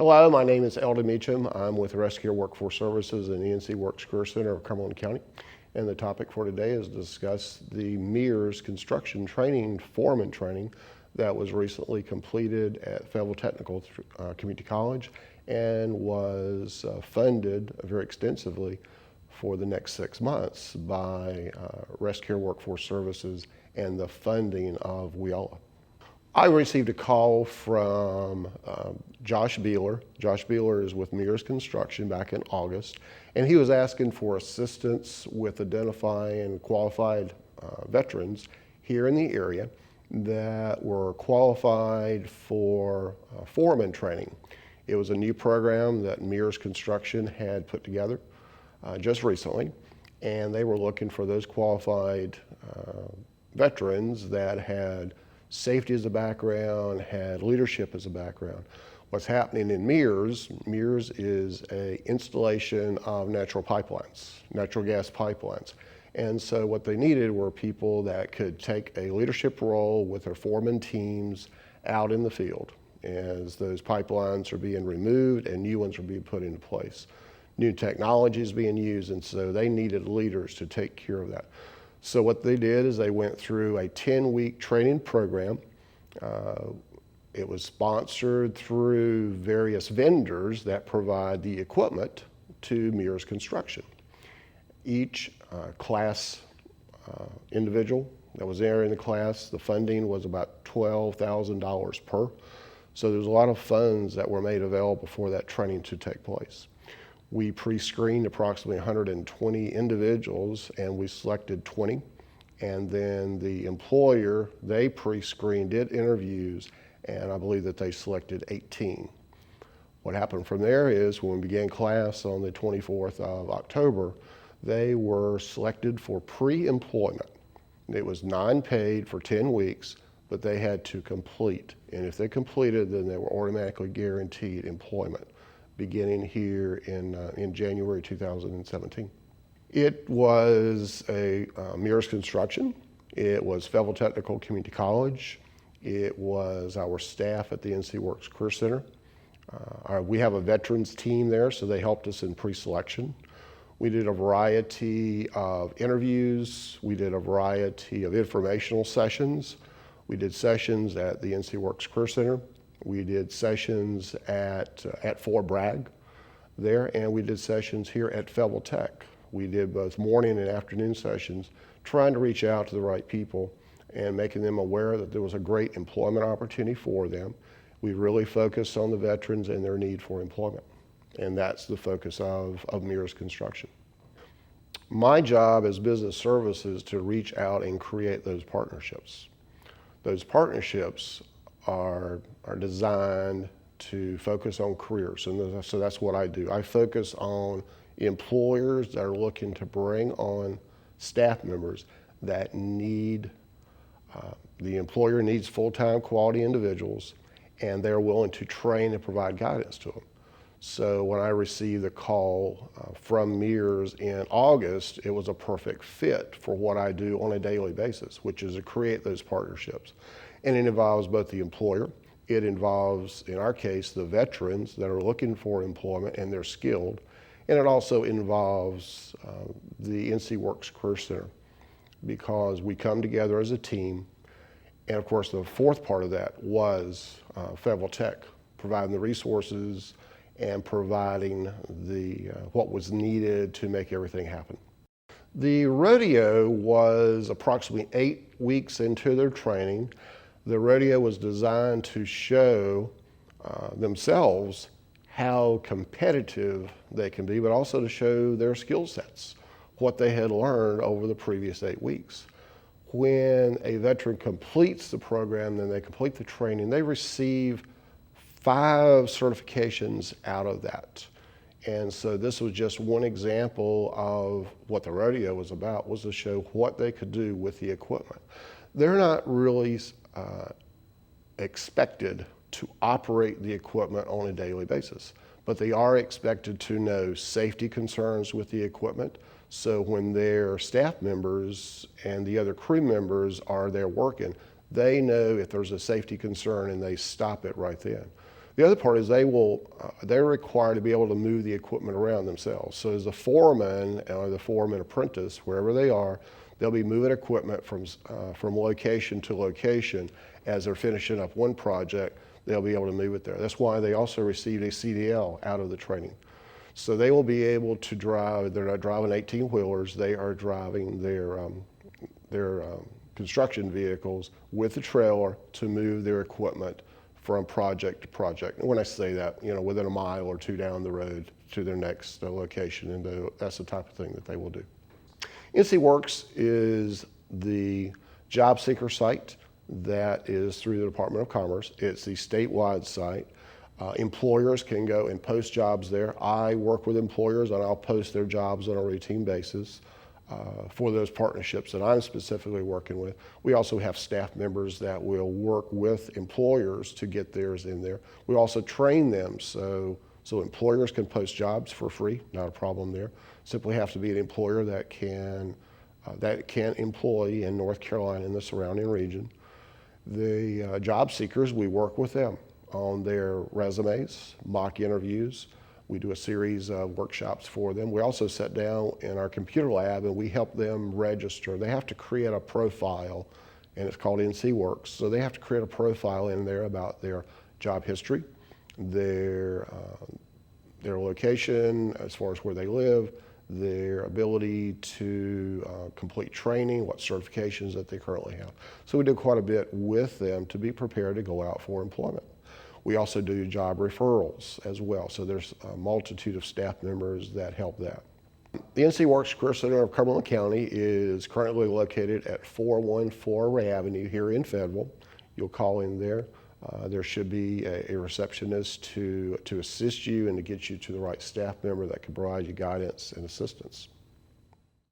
Hello, my name is Eldon Meacham. I'm with Rescue Workforce Services in the NCWorks Career Center of Cumberland County. And the topic for today is to discuss the MERS construction training, foreman training, that was recently completed at Fayetteville Technical Community College and was funded very extensively for the next 6 months by Rescue Workforce Services and the funding of WIOLA. I received a call from Josh Beeler. Josh Beeler is with MERS Construction back in August, and he was asking for assistance with identifying qualified veterans here in the area that were qualified for foreman training. It was a new program that MERS Construction had put together just recently, and they were looking for those qualified veterans that had safety as a background, had leadership as a background. What's happening in MERS is an installation of natural pipelines, natural gas pipelines. And so what they needed were people that could take a leadership role with their foreman teams out in the field as those pipelines are being removed and new ones are being put into place. New technology is being used, and so they needed leaders to take care of that. So what they did is they went through a 10-week training program. It was sponsored through various vendors that provide the equipment to MERS Construction. Each class individual that was there in the class, the funding was about $12,000 per. So there's a lot of funds that were made available for that training to take place. We pre-screened approximately 120 individuals and we selected 20. And then the employer, they pre-screened, did interviews, and I believe that they selected 18. What happened from there is when we began class on the 24th of October, they were selected for pre-employment. It was non-paid for 10 weeks, but they had to complete. And if they completed, then they were automatically guaranteed employment, beginning here in January 2017. It was a MERS Construction. It was Fayetteville Technical Community College. It was our staff at the NCWorks Career Center. We have a veterans team there, so they helped us in pre-selection. We did a variety of interviews. We did a variety of informational sessions. We did sessions at the NCWorks Career Center. We did sessions at Fort Bragg there, and we did sessions here at Fayetteville Tech. We did both morning and afternoon sessions, trying to reach out to the right people and making them aware that there was a great employment opportunity for them. We really focused on the veterans and their need for employment, and that's the focus of MERS Construction. My job as business services is to reach out and create those partnerships. Those partnerships are designed to focus on careers, and so that's what I do. I focus on employers that are looking to bring on staff members that need, the employer needs full-time quality individuals, and they're willing to train and provide guidance to them. So when I received the call from MERS in August, it was a perfect fit for what I do on a daily basis, which is to create those partnerships. And it involves both the employer, it involves, in our case, the veterans that are looking for employment and they're skilled, and it also involves the NCWorks Career Center, because we come together as a team. And of course, the fourth part of that was Fayetteville Tech, providing the resources and providing what was needed to make everything happen. The rodeo was approximately 8 weeks into their training. The rodeo was designed to show themselves how competitive they can be, but also to show their skill sets, what they had learned over the previous 8 weeks. When a veteran completes the program, then they complete the training, they receive 5 certifications out of that. And so this was just one example of what the rodeo was about, was to show what they could do with the equipment. They're not really expected to operate the equipment on a daily basis, but they are expected to know safety concerns with the equipment. So when their staff members and the other crew members are there working, they know if there's a safety concern and they stop it right then. The other part is they're required to be able to move the equipment around themselves. So as a foreman or the foreman apprentice, wherever they are, they'll be moving equipment from location to location. As they're finishing up one project, they'll be able to move it there. That's why they also received a CDL out of the training. So they will be able to drive, they're not driving 18-wheelers, they are driving their construction vehicles with the trailer to move their equipment from project to project. And when I say that, within a mile or two down the road to their next location, and that's the type of thing that they will do. NCWorks is the job seeker site that is through the Department of Commerce. It's the statewide site. Employers can go and post jobs there. I work with employers and I'll post their jobs on a routine basis for those partnerships that I'm specifically working with. We also have staff members that will work with employers to get theirs in there. We also train them so employers can post jobs for free, not a problem there. Simply have to be an employer that can employ in North Carolina and the surrounding region. The job seekers, we work with them on their resumes, mock interviews. We do a series of workshops for them. We also sit down in our computer lab and we help them register. They have to create a profile, and it's called NCWorks. So they have to create a profile in there about their job history, their location as far as where they live, their ability to complete training, what certifications that they currently have. So we do quite a bit with them to be prepared to go out for employment. We also do job referrals as well, so there's a multitude of staff members that help that. The NCWorks Career Center of Cumberland County is currently located at 414 Ray Avenue here in Fayetteville. You'll call in there. There should be a receptionist to assist you and to get you to the right staff member that can provide you guidance and assistance.